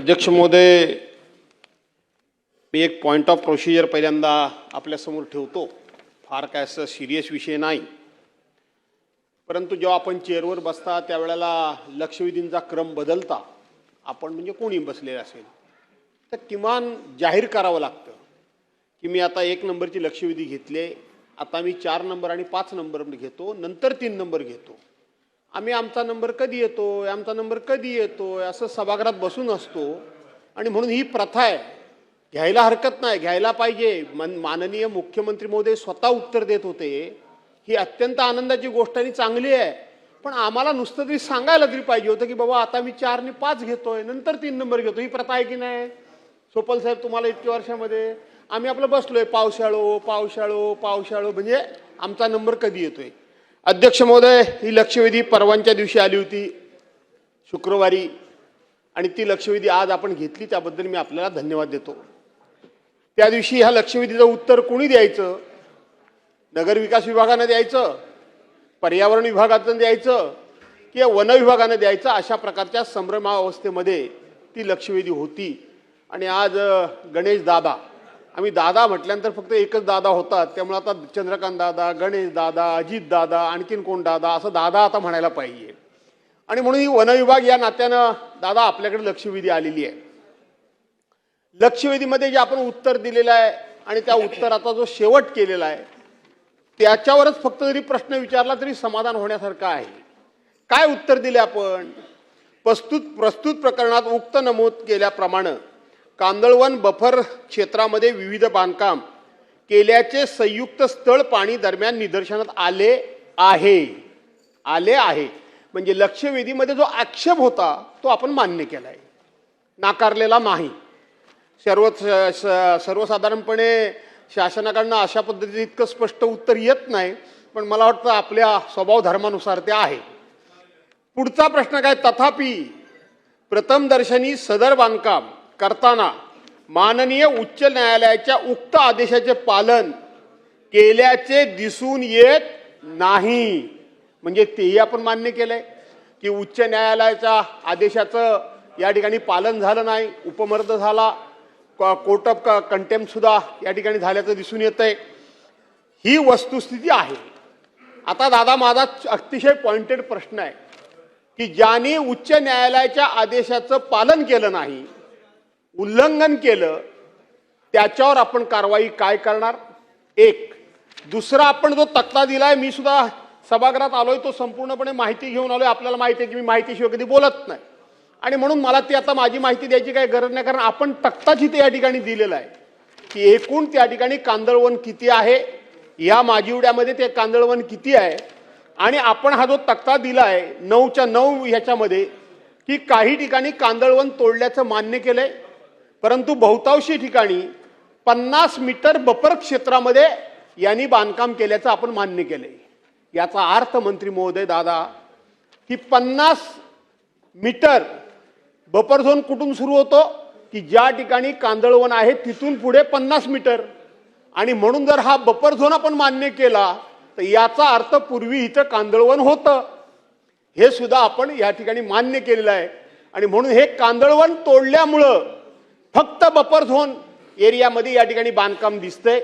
अध्यक्ष महोदय, मी एक पॉइंट ऑफ प्रोसिजर पहिल्यांदा आपल्यासमोर ठेवतो. फार काय असं सिरियस विषय नाही, परंतु जेव्हा आपण चेअरवर बसता त्यावेळेला लक्षवेधींचा क्रम बदलता. आपण म्हणजे कोणी बसलेलं असेल तर किमान जाहीर करावं लागतं की मी आता 1 नंबरची लक्षवेधी घेतले, आता मी 4 नंबर आणि 5 नंबर घेतो, नंतर 3 नंबर घेतो. आम्ही आमचा नंबर कधी येतोय, आमचा नंबर कधी येतोय असं सभागृहात बसून असतो. आणि म्हणून ही प्रथा आहे. घ्यायला हरकत नाही, घ्यायला पाहिजे. माननीय मुख्यमंत्री महोदय स्वतः उत्तर देत होते. ही अत्यंत आनंदाची गोष्ट आणि चांगली आहे. पण आम्हाला नुसतं तरी सांगायला तरी पाहिजे होतं की बाबा आता मी 4 आणि 5 घेतोय, नंतर 3 नंबर घेतो. ही प्रथा आहे की नाही सोपल साहेब? तुम्हाला इतक्या वर्षामध्ये आम्ही आपलं बसलोय पावसाळो पावसाळो पावसाळो, म्हणजे आमचा नंबर कधी येतोय. अध्यक्ष महोदय, ही लक्षवेधी परवांच्या दिवशी आली होती, शुक्रवारी, आणि ती लक्षवेधी आज आपण घेतली, त्याबद्दल मी आपल्याला धन्यवाद देतो. त्या दिवशी ह्या लक्षवेधीचं उत्तर कोणी द्यायचं? नगरविकास विभागानं द्यायचं, पर्यावरण विभागानं द्यायचं किंवा वन विभागानं द्यायचं, अशा प्रकारच्या संभ्रमावस्थेमध्ये ती लक्षवेधी होती. आणि आज गणेश दादा, आम्ही दादा म्हटल्यानंतर फक्त एकच दादा होता, त्यामुळे आता चंद्रकांत दादा, गणेश दादा, अजित दादा, आणखीन कोण दादा, असं दादा आता म्हणायला पाहिजे. आणि म्हणून ही वन विभाग या नात्यानं दादा आपल्याकडे लक्षवेधी आलेली आहे. लक्षवेधीमध्ये जे आपण उत्तर दिलेलं आहे आणि त्या उत्तराचा जो शेवट केलेला आहे त्याच्यावरच फक्त जरी प्रश्न विचारला तरी समाधान होण्यासारखं आहे. काय उत्तर दिले आपण? प्रस्तुत प्रकरणात उक्त नमूद केल्याप्रमाणे कांदळवन बफर क्षेत्रामध्ये विविध बांधकाम केल्याचे संयुक्त स्थळ पाणी दरम्यान निदर्शनात आले आहे. म्हणजे लक्षवेधीमध्ये जो आक्षेप होता तो आपण मान्य केलाय, नाकारलेला नाही. सर्वसाधारणपणे शासनाकडनं अशा पद्धतीचं इतकं स्पष्ट उत्तर येत नाही, पण मला वाटतं आपल्या स्वभाव धर्मानुसार ते आहे. पुढचा प्रश्न काय? तथापि प्रथम दर्शनी सदर बांधकाम करताना माननीय उच्च न्यायालयाच्या उक्त आदेशाचे पालन केल्याचे दिसून येत नाही. म्हणजे तेही आपण मान्य केलंय की उच्च न्यायालयाच्या आदेशाचं या ठिकाणी पालन झालं नाही, उपमर्द झाला, कोर्ट ऑफ कंटेम्प्ट सुद्धा या ठिकाणी झाल्याचं दिसून येतंय. ही वस्तुस्थिती आहे. आता दादा, माझा अतिशय पॉइंटेड प्रश्न आहे की ज्यांनी उच्च न्यायालयाच्या आदेशाचं पालन केलं नाही, उल्लंघन केलं, त्याच्यावर आपण कारवाई काय करणार? एक. दुसरा, आपण जो तक्ता दिलाय, मी सुद्धा सभागृहात आलोय, तो संपूर्णपणे माहिती घेऊन आलोय. आपल्याला माहिती आहे की मी माहितीशिवाय कधी बोलत नाही, आणि म्हणून मला ती आता माझी माहिती द्यायची काही गरज नाही, कारण आपण तक्ताच इथे या ठिकाणी दिलेला आहे की एकूण त्या ठिकाणी कांदळवन किती आहे, या माजिवड्यामध्ये ते कांदळवन किती आहे. आणि आपण हा जो तक्ता दिलाय 9च्या 9 ह्याच्यामध्ये की काही ठिकाणी कांदळवन तोडल्याचं मान्य केलंय, परंतु बहुतांशी ठिकाणी 50 मीटर बफर क्षेत्रामध्ये यांनी बांधकाम केल्याचं आपण मान्य केलंय. याचा अर्थ मंत्री महोदय दादा की 50 मीटर बफर झोन कुठून सुरू होतो? की ज्या ठिकाणी कांदळवन आहे तिथून पुढे 50 मीटर. आणि म्हणून जर हा बफर झोन आपण मान्य केला तर याचा अर्थ पूर्वी इथं कांदळवन होतं, हे सुद्धा आपण या ठिकाणी मान्य केलेलं आहे. आणि म्हणून हे कांदळवन तोडल्यामुळं फक्त बफर झोन एरियामध्ये या ठिकाणी बांधकाम दिसतंय.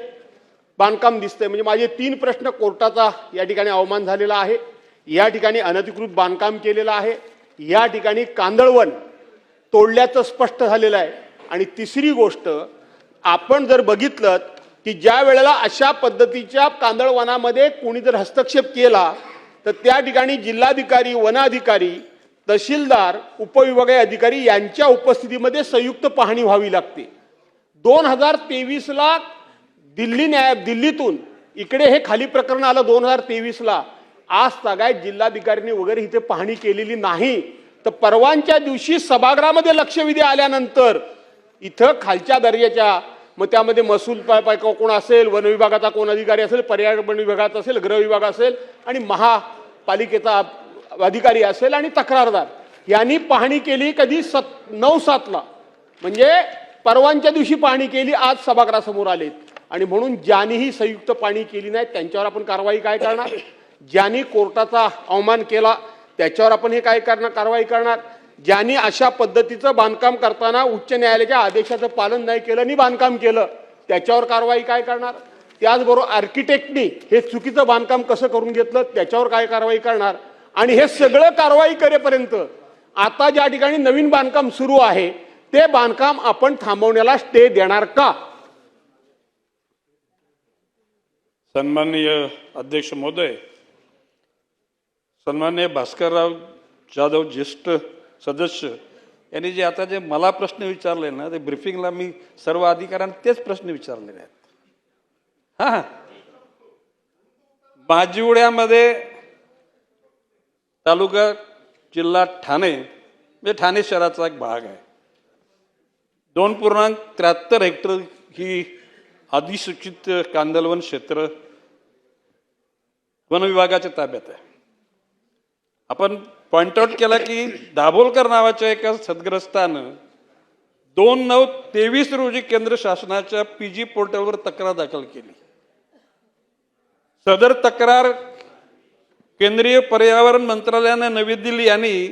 म्हणजे माझे 3 प्रश्न कोर्टाचा या ठिकाणी अवमान झालेला आहे. या ठिकाणी अनधिकृत बांधकाम केलेलं आहे, या ठिकाणी कांदळवन तोडल्याचं स्पष्ट झालेलं आहे. आणि तिसरी गोष्ट, आपण जर बघितलं की ज्या वेळेला अशा पद्धतीच्या कांदळवनामध्ये कोणी जर हस्तक्षेप केला तर त्या ठिकाणी जिल्हाधिकारी, वनाधिकारी, तहसीलदार, उपविभागीय अधिकारी यांच्या उपस्थितीमध्ये संयुक्त पाहणी व्हावी लागते. 2023ला दिल्लीतून इकडे हे खाली प्रकरण आलं 2023ला. आज तागायत जिल्हाधिकाऱ्यांनी वगैरे इथे पाहणी केलेली नाही. तर परवांच्या दिवशी सभागृहामध्ये लक्षवेधी आल्यानंतर इथं खालच्या दर्जाच्या, मग त्यामध्ये महसूल कोण असेल, वन विभागाचा कोण अधिकारी असेल, पर्यावरण विभागाचा असेल, गृह विभाग असेल, आणि महापालिकेचा अधिकारी असेल आणि तक्रारदार, यांनी पाहणी केली कधी 9/7ला. म्हणजे परवांच्या दिवशी पाहणी केली, आज सभागृहासमोर आलेत. आणि म्हणून ज्यांनीही संयुक्त पाहणी केली नाही त्यांच्यावर आपण कारवाई काय करणार? ज्यांनी कोर्टाचा अवमान केला त्याच्यावर आपण हे काय करणार? कारवाई करणार. ज्यांनी अशा पद्धतीचं बांधकाम करताना उच्च न्यायालयाच्या आदेशाचं पालन नाही केलं आणि बांधकाम केलं त्याच्यावर कारवाई काय करणार? त्याचबरोबर आर्किटेक्टनी हे चुकीचं बांधकाम कसं करून घेतलं त्याच्यावर काय कारवाई करणार? आणि हे सगळं कारवाई करेपर्यंत आता ज्या ठिकाणी नवीन बांधकाम सुरू आहे ते बांधकाम आपण थांबवण्याला स्टे देणार का? सन्माननीय अध्यक्ष महोदय, सन्माननीय भास्करराव जाधव ज्येष्ठ सदस्य यांनी जे आता जे मला प्रश्न विचारले ना ते ब्रीफिंगला मी सर्व अधिकाऱ्यांना तेच प्रश्न विचारलेले आहेत. हा माजिवड्यामध्ये तालुका जिल्हा ठाणे म्हणजे ठाणे शहराचा एक भाग आहे. 2.73 हेक्टर ही अधिसूचित कांदलवन क्षेत्र वन विभागाच्या ताब्यात आहे. आपण पॉइंट आउट केला की दाभोलकर नावाच्या एका सदग्रस्तानं 2/9/23 रोजी केंद्र शासनाच्या PG पोर्टलवर तक्रार दाखल केली. सदर तक्रार केंद्रीय पर्यावरण मंत्रालयाने नवी दिल्ली यांनी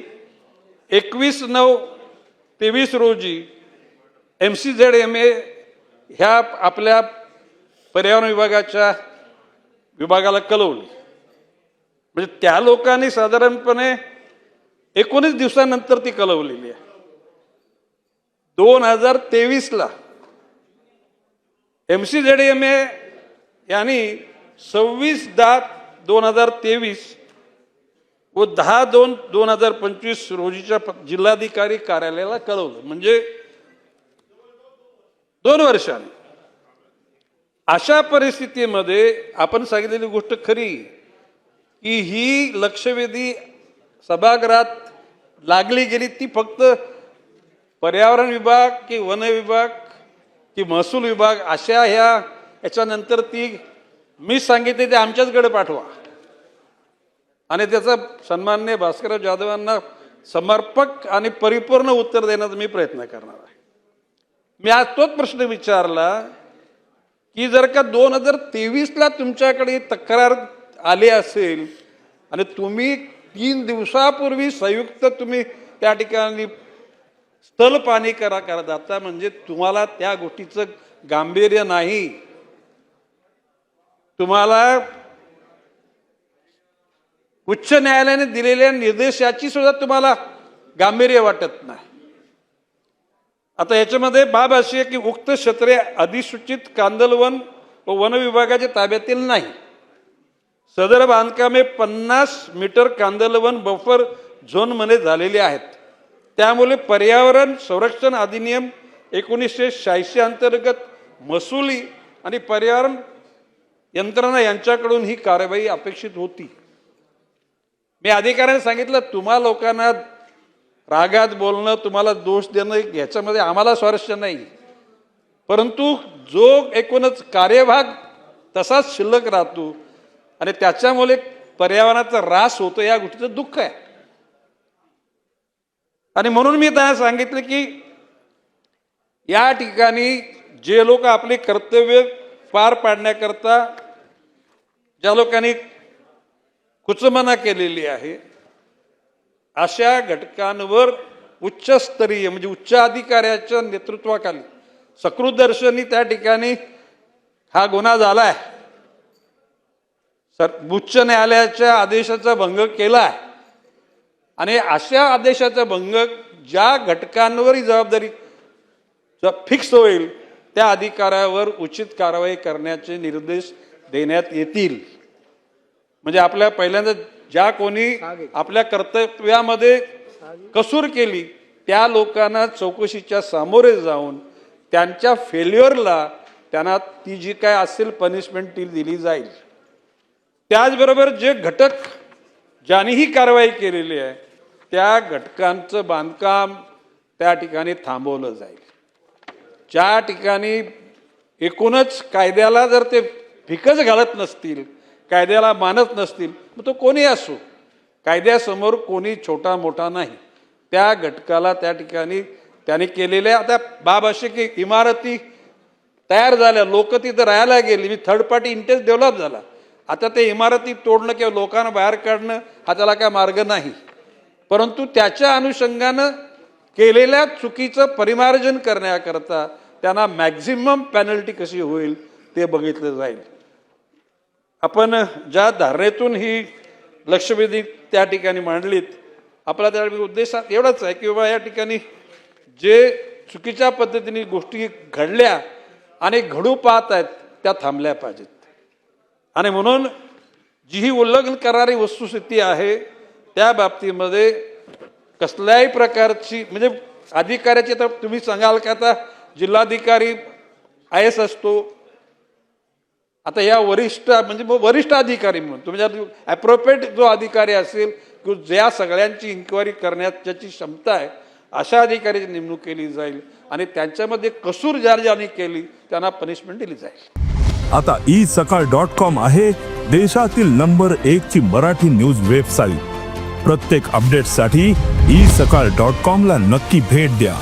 21/9/23 रोजी MCZMA ह्या आपल्या पर्यावरण विभागाला कळवली. म्हणजे त्या लोकांनी साधारणपणे 19 दिवसानंतर ती कळवलेली आहे. 2023ला MCZMA यांनी 26/10/2023 व 10/2/2025 रोजीच्या जिल्हाधिकारी कार्यालयाला कळवलं. म्हणजे 2 वर्षांनी. अशा परिस्थितीमध्ये आपण सांगितलेली गोष्ट खरी की ही लक्षवेधी सभागृहात लागली गेली ती फक्त पर्यावरण विभाग की वन विभाग की महसूल विभाग अशा याच्यानंतर ती मी सांगितले ते आमच्याचकडे पाठवा आणि त्याचा सन्माननीय भास्करराव जाधवांना समर्पक आणि परिपूर्ण उत्तर देण्याचा मी प्रयत्न करणार आहे. मी आज तोच प्रश्न विचारला की जर का 2023ला तुमच्याकडे तक्रार आली असेल आणि तुम्ही 3 दिवसापूर्वी संयुक्त तुम्ही त्या ठिकाणी स्थल पाणी करा जाता म्हणजे तुम्हाला त्या गोष्टीचं गांभीर्य नाही. तुम्हाला उच्च न्यायालयाने दिलेल्या निर्देशाची सुद्धा तुम्हाला गांभीर्य वाटत नाही. आता याच्यामध्ये बाब अशी आहे की उक्त क्षेत्रे अधिसूचित कांदलवन व वन विभागाच्या ताब्यातील नाही. सदर बांधकामे 50 मीटर कांदलवन बफर झोनमध्ये झालेली आहेत. त्यामुळे पर्यावरण संरक्षण अधिनियम 1986 अंतर्गत महसुली आणि पर्यावरण यंत्रणा यांच्याकडून ही कारवाई अपेक्षित होती. मी अधिकाऱ्यांनी सांगितलं तुम्हा लोकांना रागात बोलणं तुम्हाला दोष देणं याच्यामध्ये आम्हाला स्वारस्य नाही, परंतु जो एकूणच कार्यभाग तसाच शिल्लक राहतो आणि त्याच्यामुळे पर्यावरणाचा ऱ्हास होतो या गोष्टीचं दुःख आहे. आणि म्हणून मी त्यांना सांगितलं की या ठिकाणी जे लोक आपली कर्तव्य पार पाडण्याकरता ज्या लोकांनी कुचमना केलेली आहे अशा घटकांवर उच्चस्तरीय म्हणजे उच्च अधिकाऱ्याच्या नेतृत्वाखाली सकृतदर्शनी त्या ठिकाणी हा गुन्हा झालाय. उच्च न्यायालयाच्या आदेशाचा भंग केलाय आणि अशा आदेशाचा भंग ज्या घटकांवर जबाबदारी फिक्स होईल त्या अधिकाऱ्यावर उचित कारवाई करण्याचे निर्देश देण्यात येतील. म्हणजे आपल्या पहिल्यांदा ज्या कोणी आपल्या कर्तव्यामध्ये कसूर केली त्या लोकांना चौकशीच्या सामोरे जाऊन त्यांच्या फेल्युअरला त्यांना ती जी काय असेल पनिशमेंट ती दिली जाईल. त्याचबरोबर जे घटक ज्यांनीही कारवाई केलेली आहे त्या घटकांचं बांधकाम त्या ठिकाणी थांबवलं जाईल. ज्या ठिकाणी एकूणच कायद्याला जर ते फिकच घालत नसतील, कायद्याला मानत नसतील, मग तो कोणी असो, कायद्यासमोर कोणी छोटा मोठा नाही. त्या घटकाला त्या ठिकाणी त्याने केलेल्या आता बाब अशी की इमारती तयार झाल्या, लोक तिथं राहायला गेली, मी थर्ड पार्टी इंटरेस्ट डेव्हलप झाला. आता ते इमारती तोडणं किंवा लोकांना बाहेर काढणं हा त्याला काय मार्ग नाही. परंतु त्याच्या अनुषंगानं केलेल्या चुकीचं परिमार्जन करण्याकरता त्यांना मॅक्झिमम पेनल्टी कशी होईल ते बघितलं जाईल. आपण ज्या धारणेतून ही लक्षवेधी त्या ठिकाणी मांडलीत, आपला त्या उद्देश एवढाच आहे की बाबा या ठिकाणी जे चुकीच्या पद्धतीने गोष्टी घडल्या आणि घडू पाहत आहेत त्या थांबल्या पाहिजेत. आणि म्हणून जी ही उल्लंघन करणारी वस्तुस्थिती आहे त्या बाबतीमध्ये कसल्याही प्रकारची म्हणजे अधिकाऱ्याची, तर तुम्ही सांगाल का आता जिल्हाधिकारी IS असतो, आता या वरिष्ठ म्हणजे वरिष्ठ अधिकारी म्हणून तुम्ही ॲप्रोप्रिएट जो अधिकारी असेल की ज्या सगळ्यांची इन्क्वायरी करण्याची क्षमता आहे अशा अधिकाऱ्याची नेमणूक केली जाईल आणि त्यांच्यामध्ये कसूर ज्या ज्यांनी केली त्यांना पनिशमेंट दिली जाईल. आता isakal.com आहे देशातील नंबर 1 ची मराठी न्यूज वेबसाईट. प्रत्येक अपडेटसाठी isakal.com ला नक्की भेट द्या.